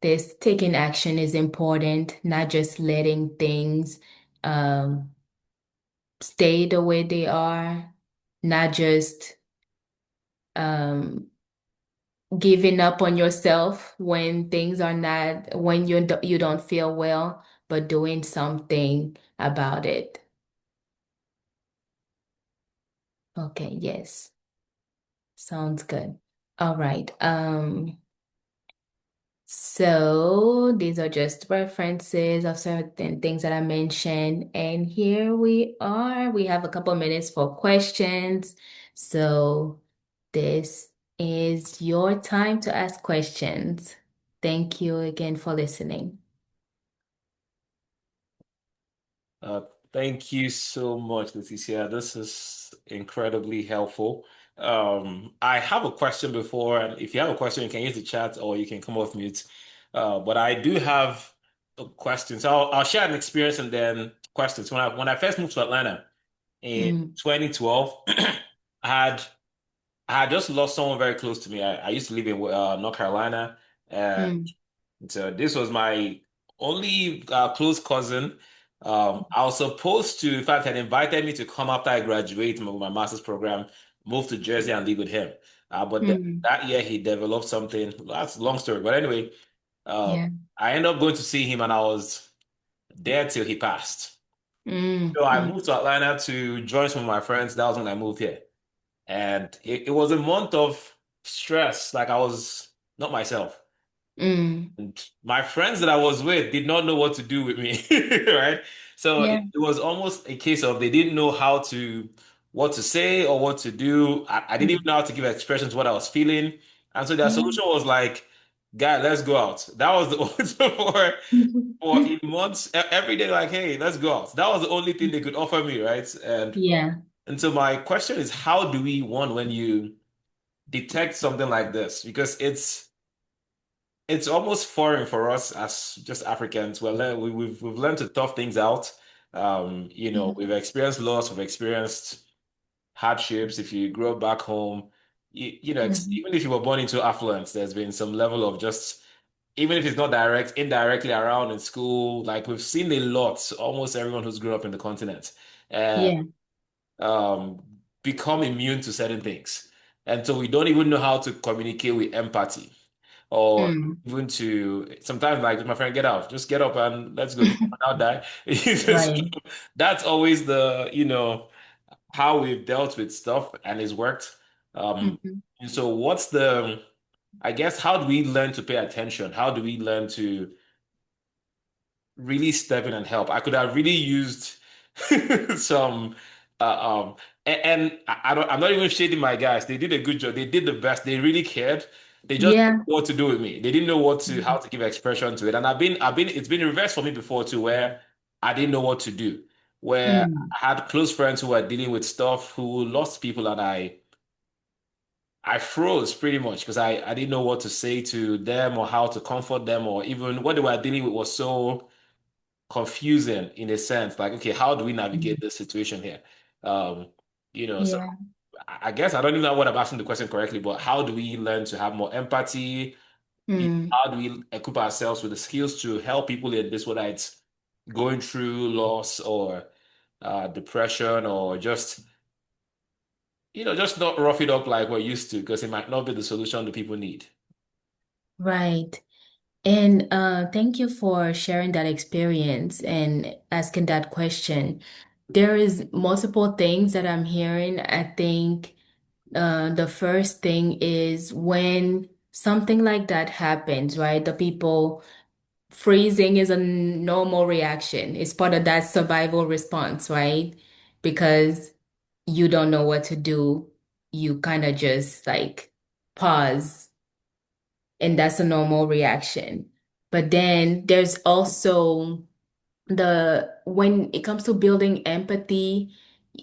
this, taking action is important, not just letting things um, stay the way they are, not just um, giving up on yourself when things are not, when you don't feel well, but doing something about it. Okay, yes. Sounds good. All right. So these are just references of certain things that I mentioned. And here we are. We have a couple minutes for questions. So this is your time to ask questions. Thank you again for listening. Uh, Thank you so much, Leticia. This is incredibly helpful. I have a question before, and if you have a question, you can use the chat or you can come off mute. But I do have a question. So I'll share an experience and then questions. When I first moved to Atlanta in Mm, 2012, I had I had just lost someone very close to me. I used to live in North Carolina, and mm, so this was my only close cousin. I was supposed to, in fact, had invited me to come after I graduate with my master's program, move to Jersey and live with him. But mm, that year he developed something. That's a long story. But anyway, uh, yeah. I ended up going to see him and I was there till he passed. Mm, So I mm, moved to Atlanta to join some of my friends. That was when I moved here. And it was a month of stress. Like I was not myself. mm, And my friends that I was with did not know what to do with me, right? So yeah. it was almost a case of they didn't know what to say or what to do. I didn't even Mm, know how to give expression to what I was feeling. And so their yeah. solution was like, guy, let's go out. That was the answer for in months, every day, like, hey, let's go out. That was the only thing they could offer me, right? Yeah. And so my question is, how do we, one, when you detect something like this? Because it's almost foreign for us as just Africans. We've learned to tough things out. Mm, We've experienced loss, we've experienced hardships. If you grow up back home, mhm. even if you were born into affluence, there's been some level of just, even if it's not direct, indirectly around in school. Like we've seen a lot, almost everyone who's grown up in the continent, and Yeah. um, become immune to certain things. And so we don't even know how to communicate with empathy or Mm. even to sometimes like my friend, get out, just get up and let's go. You might not die. So Right. that's always how we've dealt with stuff and it's worked. Mhm. And so I guess, how do we learn to pay attention? How do we learn to really step in and help? I could have really used some and I'm not even shading my guys. They did a good job. They did the best. They really cared. They just didn't Yeah. know what to do with me. They didn't know what to how Mm. to give expression to it. And it's been reversed for me before too, where I didn't know what to do. Where Mm. I had close friends who were dealing with stuff, who lost people, and I froze pretty much because I didn't know what to say to them or how to comfort them, or even what they were dealing with was so confusing in a sense. Like, okay, how do we navigate Mhm. this situation here? Um, so Yeah. I guess I don't even know what I'm asking the question correctly, but how do we learn to have more empathy? Mm. How do we equip ourselves with the skills to help people in this, whether it's going through loss or depression, or just not rough it up like we're used to, because it might not be the solution the people need. Right. And thank you for sharing that experience and asking that question. There is multiple things that I'm hearing. I think the first thing is when something like that happens, right? The people freezing is a normal reaction. It's part of that survival response, right? Because you don't know what to do. You kind of just like pause, and that's a normal reaction. But then there's also when it comes to building empathy,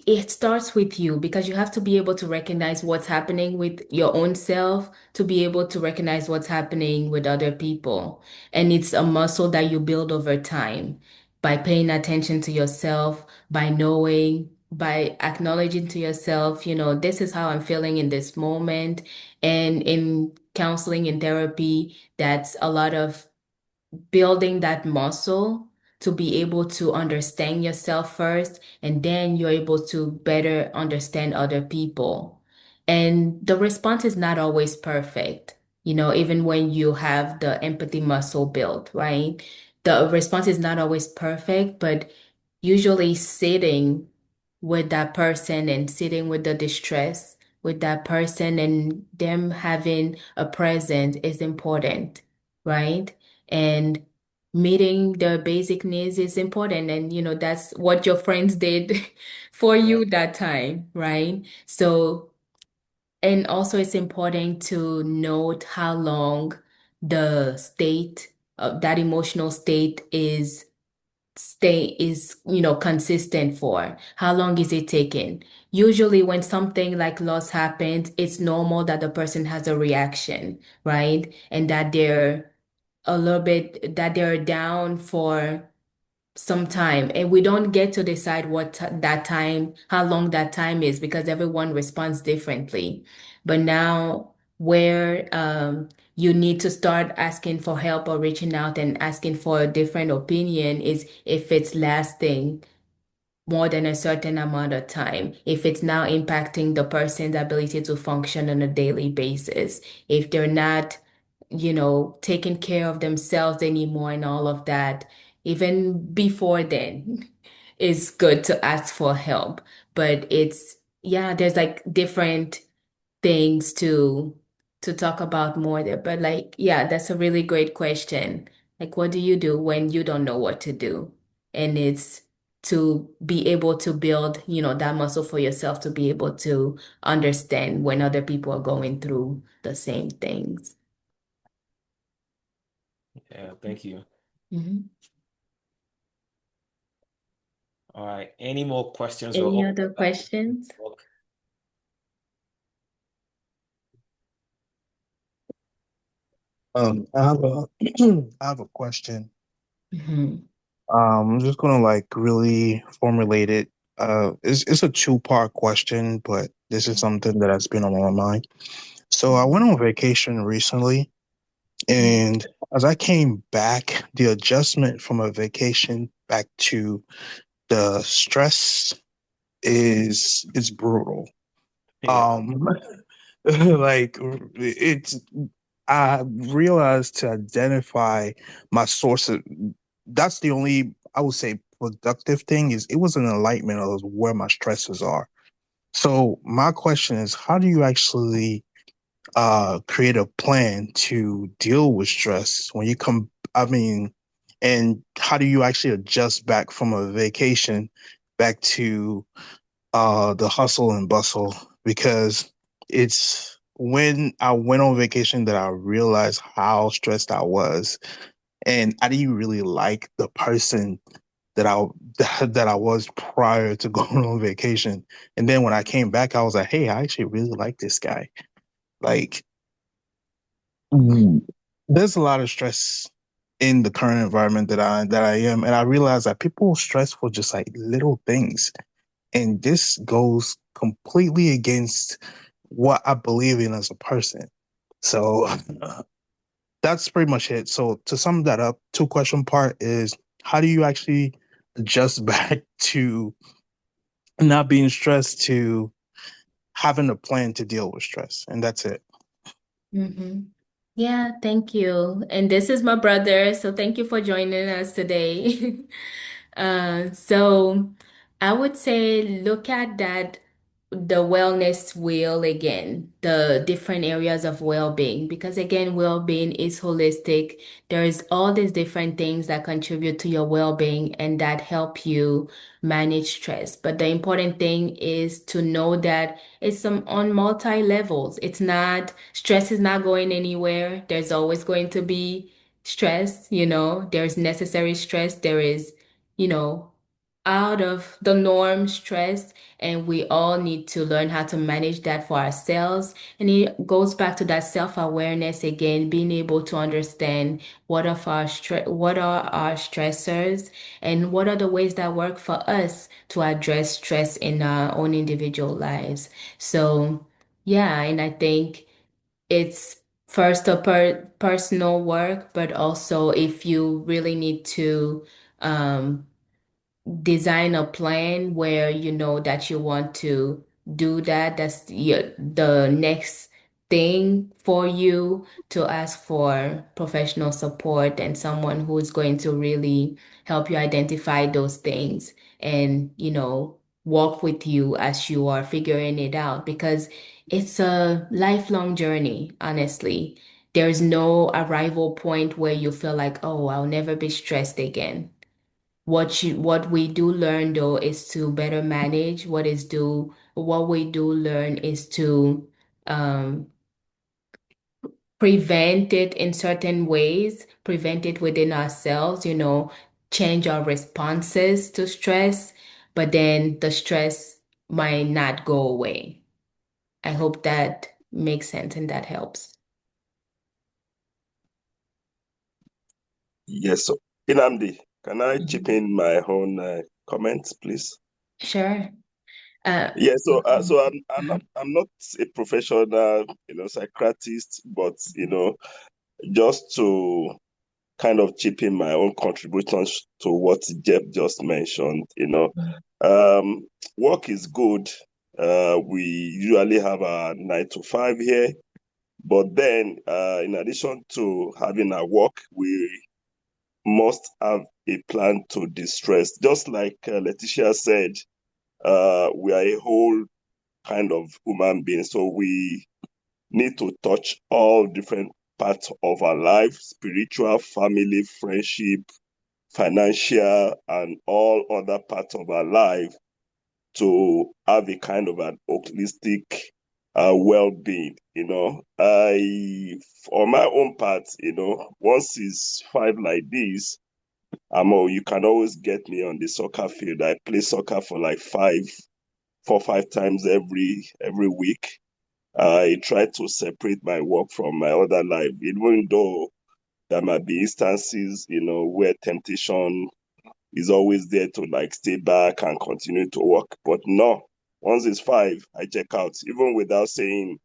it starts with you because you have to be able to recognize what's happening with your own self to be able to recognize what's happening with other people. And it's a muscle that you build over time by paying attention to yourself, by knowing, by acknowledging to yourself, this is how I'm feeling in this moment. And in counseling and therapy, that's a lot of building that muscle to be able to understand yourself first, and then you're able to better understand other people. And the response is not always perfect, even when you have the empathy muscle built, right? The response is not always perfect, but usually sitting with that person and sitting with the distress with that person and them having a present is important, right? And meeting their basic needs is important. And, that's what your friends did for Yeah. you that time, right? So, and also it's important to note how long the state of that emotional state is consistent for. How long is it taking? Usually when something like loss happens, it's normal that the person has a reaction, right? And that they're down for some time, and we don't get to decide that time, how long that time is, because everyone responds differently. But now, where you need to start asking for help or reaching out and asking for a different opinion is if it's lasting more than a certain amount of time, if it's now impacting the person's ability to function on a daily basis, if they're not, taking care of themselves anymore and all of that, even before then, it's good to ask for help. But yeah, there's like different things to talk about more there. But like, yeah, that's a really great question. Like, what do you do when you don't know what to do? And it's to be able to build, that muscle for yourself to be able to understand when other people are going through the same things. Yeah, thank you. Mhm. All right. Any more questions or Any open other up questions? the book? I have a I have a question. Mhm. I'm just gonna like really formulate it. It's a two-part question, but this is something that has been on my mind. So I went on vacation recently, Mhm. and as I came back, the adjustment from a vacation back to the stress is brutal. Yeah. Um, like it's I realized to identify my sources. That's the only, I would say, productive thing is it was an enlightenment of where my stresses are. So my question is, how do you actually create a plan to deal with stress when you come? I mean, and how do you actually adjust back from a vacation back to the hustle and bustle? Because it's when I went on vacation that I realized how stressed I was, and I didn't really like the person that I that I was prior to going on vacation. And then when I came back, I was like, hey, I actually really like this guy. Like, there's a lot of stress in the current environment that I am, and I realize that people stress for just like little things, and this goes completely against what I believe in as a person. So that's pretty much it. So to sum that up, two question part is, how do you actually adjust back to not being stressed to having a plan to deal with stress? And that's it. Mm-hmm. Yeah, thank you. And this is my brother, so thank you for joining us today. So I would say look at that the wellness wheel again, the different areas of well-being, because again, well-being is holistic. There's all these different things that contribute to your well-being and that help you manage stress. But the important thing is to know that it's on multi levels. It's not, stress is not going anywhere. There's always going to be stress, there's necessary stress. There is, you know, out of the norm stress, and we all need to learn how to manage that for ourselves. And it goes back to that self-awareness again, being able to understand what are our stressors and what are the ways that work for us to address stress in our own individual lives. So, yeah, and I think it's first a personal work, but also if you really need to um design a plan where you know that you want to do that. That's the next thing for you, to ask for professional support and someone who's going to really help you identify those things and, walk with you as you are figuring it out, because it's a lifelong journey, honestly. There's no arrival point where you feel like, oh, I'll never be stressed again. What we do learn though is to better manage what we do learn is to um prevent it in certain ways, prevent it within ourselves, change our responses to stress, but then the stress might not go away. I hope that makes sense and that helps. Yes. So, Inamdi, can I chip Mhm. in my own comments, please? Sure. Uh, Yeah. So mhm. I'm not a professional, psychiatrist, but just to kind of chip in my own contributions to what Jeff just mentioned. Um, Work is good. We usually have a 9 to 5 here, but then in addition to having a work, we must have a plan to distress. Just like Letitia said, we are a whole kind of human being, so we need to touch all different parts of our life: spiritual, family, friendship, financial, and all other parts of our life, to have a kind of an holistic well-being. On my own part, once it's 5 like this, you can always get me on the soccer field. I play soccer for like 4 or 5 times every week. I try to separate my work from my other life, even though there might be instances, where temptation is always there to like stay back and continue to work. But no, once it's 5, I check out, even without saying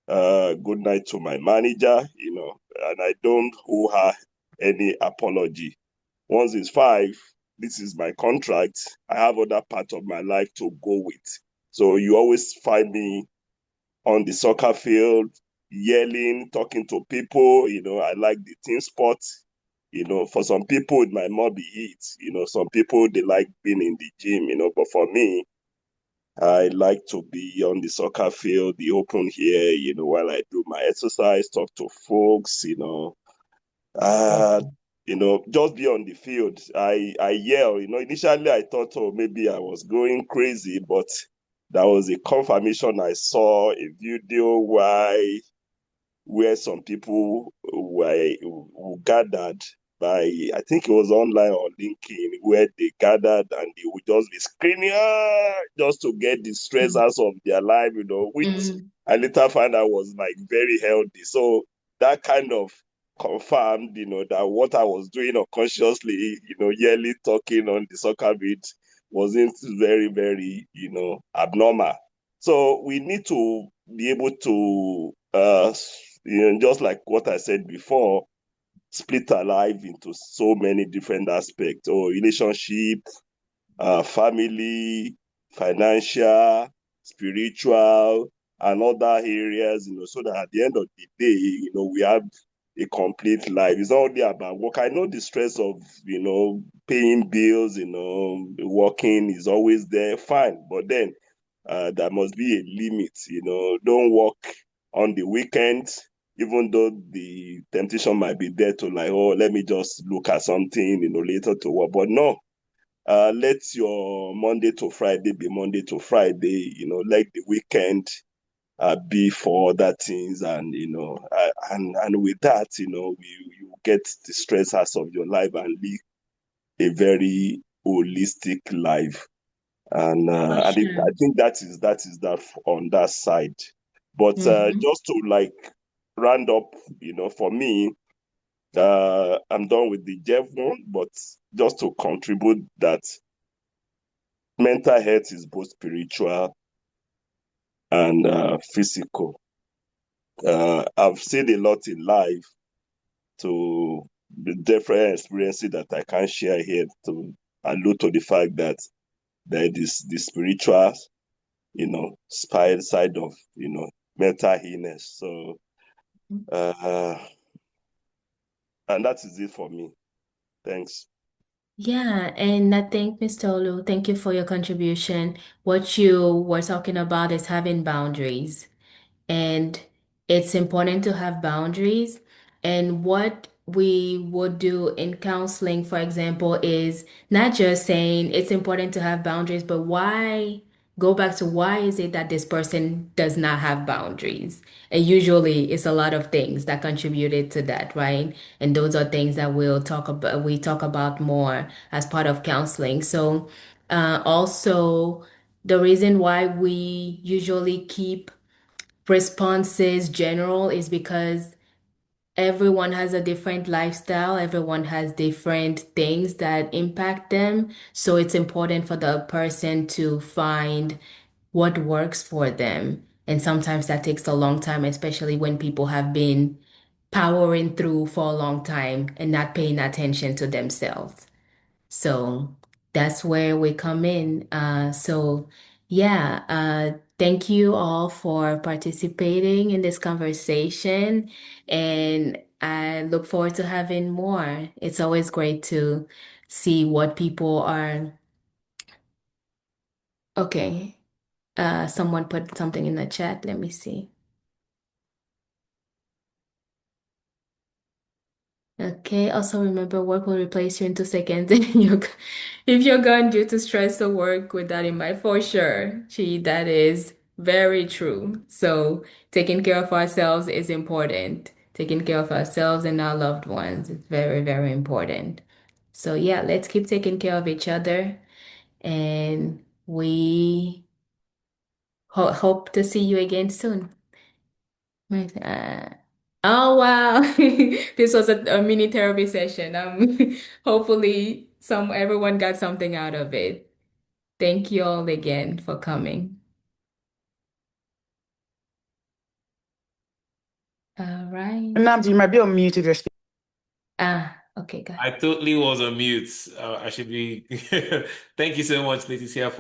good night to my manager, and I don't owe her any apology. Once it's 5, this is my contract. I have other part of my life to go with. So you always find me on the soccer field, yelling, talking to people. I like the team sport. For some people, it might not be it. Some people, they like being in the gym, but for me, I like to be on the soccer field, the open here, while I do my exercise, talk to folks, uh, just be on the field. I yell. Initially I thought, oh, maybe I was going crazy, but that was a confirmation. I saw a video where some people who gathered by, I think it was online or LinkedIn, where they gathered and they would just be screaming, just to get the stress out of their life, which Mhm. I later found out was like very healthy. So that kind of confirmed, that what I was doing unconsciously, yearly talking on the soccer beat wasn't very, very, abnormal. So we need to be able to, just like what I said before, split our life into so many different aspects, or relationship, family, financial, spiritual, and other areas, so that at the end of the day, we have a complete life. It's not only about work. I know the stress of, paying bills, working is always there, fine. But then there must be a limit, don't work on the weekends, even though the temptation might be there to like, oh, let me just look at something, later to work. But no, let your Monday to Friday be Monday to Friday, let the weekend be for other things. And, and with that, you get the stress out of your life and live a very holistic life. And For I sure. think that is that on that side. But just to like round up, for me, I'm done with the Jeff one, but just to contribute that mental health is both spiritual and physical. I've seen a lot in life to the different experiences that I can't share here to allude to the fact that there is the spiritual, side of, mental illness. So, and that is it for me. Thanks. Yeah, and I think, Mr. Olu, thank you for your contribution. What you were talking about is having boundaries. And it's important to have boundaries. And what we would do in counseling, for example, is not just saying it's important to have boundaries, but why go back to why is it that this person does not have boundaries? And usually it's a lot of things that contributed to that, right? And those are things that we talk about more as part of counseling. So also the reason why we usually keep responses general is because everyone has a different lifestyle, everyone has different things that impact them. So it's important for the person to find what works for them. And sometimes that takes a long time, especially when people have been powering through for a long time and not paying attention to themselves. So that's where we come in. Thank you all for participating in this conversation, and I look forward to having more. It's always great to see what people are. Okay, someone put something in the chat. Let me see. Okay, also remember work will replace you in 2 seconds if you're gone due to stress or work with that in mind, for sure. That is very true. So taking care of ourselves is important. Taking care of ourselves and our loved ones is very, very important. So yeah, let's keep taking care of each other and we hope to see you again soon. Right. Oh wow. This was a mini therapy session. Hopefully everyone got something out of it. Thank you all again for coming. All right. Namdi, you might be on mute if you're speaking. Okay, go I ahead. totally was on mute. I should be. Thank you so much, Leticia,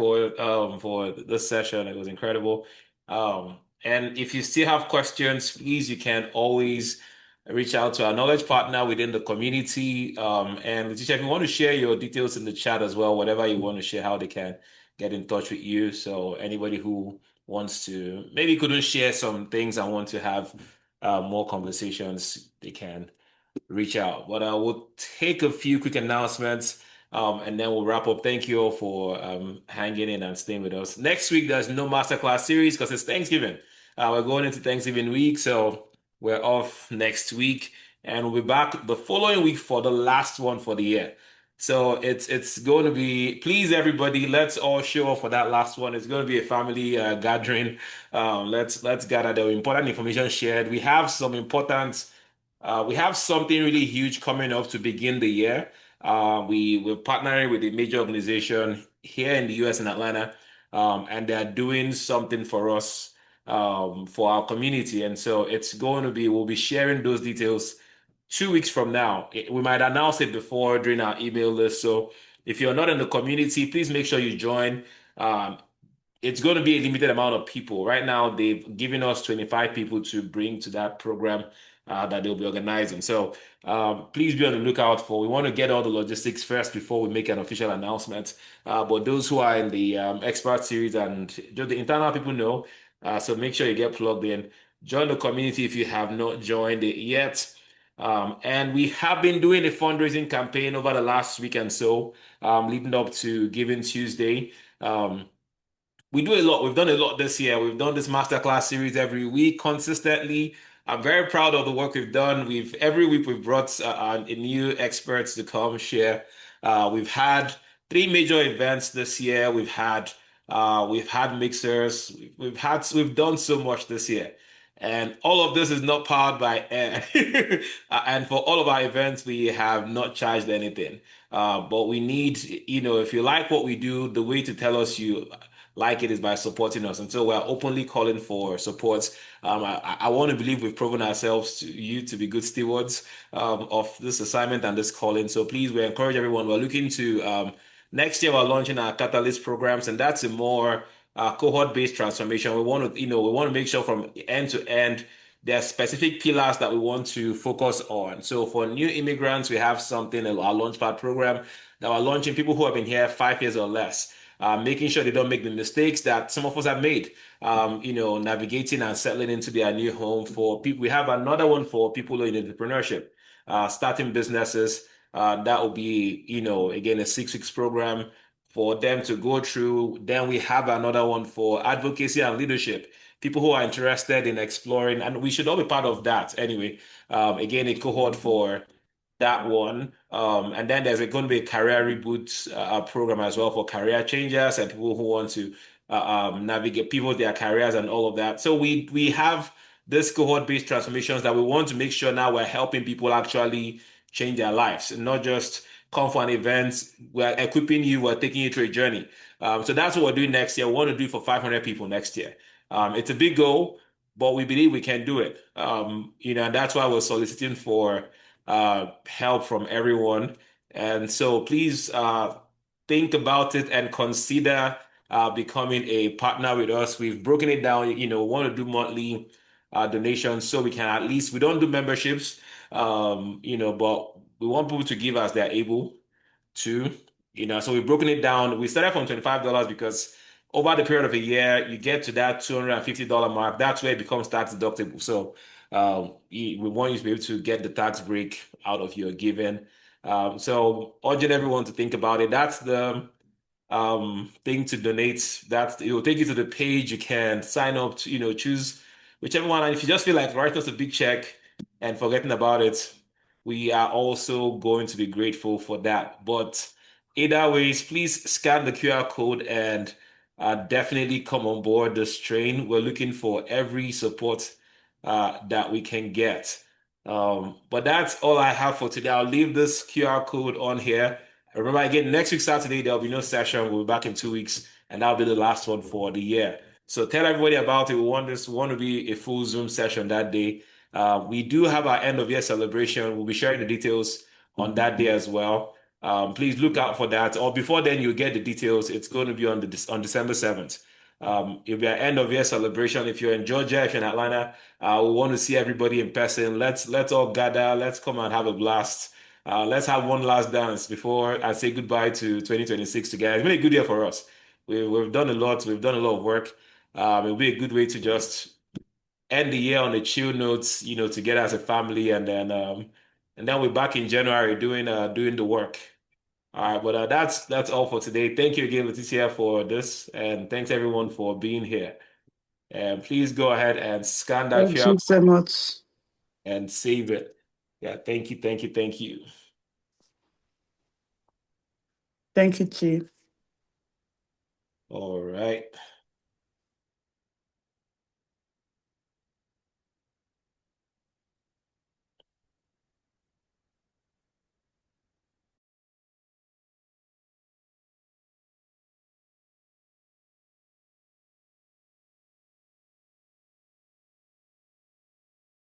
for this session. It was incredible. And if you still have questions, please, you can always reach out to our knowledge partner within the community. And Leticia, if you want to share your details in the chat as well, whatever you want to share, how they can get in touch with you. So anybody who wants to maybe couldn't share some things and want to have more conversations, they can reach out. But we'll take a few quick announcements and then we'll wrap up. Thank you all for hanging in and staying with us. Next week, there's no masterclass series because it's Thanksgiving. We're going into Thanksgiving week, so we're off next week and we'll be back the following week for the last one for the year. So it's going to be, please everybody, let's all show up for that last one. It's going to be a family gathering. Let's gather the important information shared. We have something really huge coming up to begin the year. We're partnering with a major organization here in the US in Atlanta, and they're doing something for us, for our community. And so we'll be sharing those details 2 weeks from now. We might announce it before during our email list. So if you're not in the community, please make sure you join. Um, it's going to be a limited amount of people. Right now, they've given us 25 people to bring to that program that they'll be organizing. So please be on the lookout for. We want to get all the logistics first before we make an official announcement. But those who are in the expert series and just the internal people know. So make sure you get plugged in. Join the community if you have not joined it yet. And we have been doing a fundraising campaign over the last week and so, leading up to Giving Tuesday. We do a lot. We've done a lot this year. We've done this masterclass series every week consistently. I'm very proud of the work we've done. Every week we've brought a new experts to come share. We've had three major events this year. We've had mixers. We've done so much this year. And all of this is not powered by air. And for all of our events, we have not charged anything. But we need, if you like what we do, the way to tell us you like it is by supporting us. And so we're openly calling for support. I want to believe we've proven ourselves to you to be good stewards of this assignment and this calling. So please, we encourage everyone. We're looking to next year we're launching our catalyst programs, and that's a more cohort-based transformation. We want to make sure from end to end there are specific pillars that we want to focus on. So for new immigrants, we have something, our Launchpad program that we're launching, people who have been here 5 years or less, making sure they don't make the mistakes that some of us have made, navigating and settling into their new home. For people, we have another one for people in entrepreneurship, starting businesses. That will be, again, a 6 weeks program for them to go through. Then we have another one for advocacy and leadership, people who are interested in exploring, and we should all be part of that anyway. Again, a cohort for that one. And then there's going to be a career reboot program as well for career changers and people who want to navigate, pivot their careers and all of that. So we have this cohort-based transformations that we want to make sure now we're helping people actually change their lives and not just come for an event. We're equipping you, we're taking you through a journey. So that's what we're doing next year. We want to do it for 500 people next year. It's a big goal, but we believe we can do it. And that's why we're soliciting for help from everyone. And so please think about it and consider becoming a partner with us. We've broken it down. We want to do monthly donations so we can at least, we don't do memberships, but we want people to give as they're able to. So we've broken it down. We started from $25 because over the period of a year, you get to that $250 mark. That's where it becomes tax deductible. So we want you to be able to get the tax break out of your giving. So urging everyone to think about it. That's the thing to donate. It will take you to the page. You can sign up to, choose whichever one. And if you just feel like write us a big check and forgetting about it, we are also going to be grateful for that. But either ways, please scan the QR code and definitely come on board this train. We're looking for every support that we can get. But that's all I have for today. I'll leave this QR code on here. Remember, again, next week, Saturday, there'll be no session. We'll be back in 2 weeks, and that'll be the last one for the year. So tell everybody about it. We want to be a full Zoom session that day. We do have our end of year celebration. We'll be sharing the details on that day as well. Please look out for that. Or before then, you'll get the details. It's going to be on December 7th. It'll be an end of year celebration. If you're in Georgia, if you're in Atlanta, we want to see everybody in person. Let's all gather. Let's come and have a blast. Let's have one last dance before I say goodbye to 2026 together. It's been a good year for us. We've done a lot. We've done a lot of work. It'll be a good way to just end the year on a chill notes, together as a family, and then we're back in January doing the work. All right, but that's all for today. Thank you again, Leticia, for this, and thanks everyone for being here. And please go ahead and scan that Thank QR you so much. and save it. Yeah, thank you, thank you, thank you. Thank you, Chi. All right.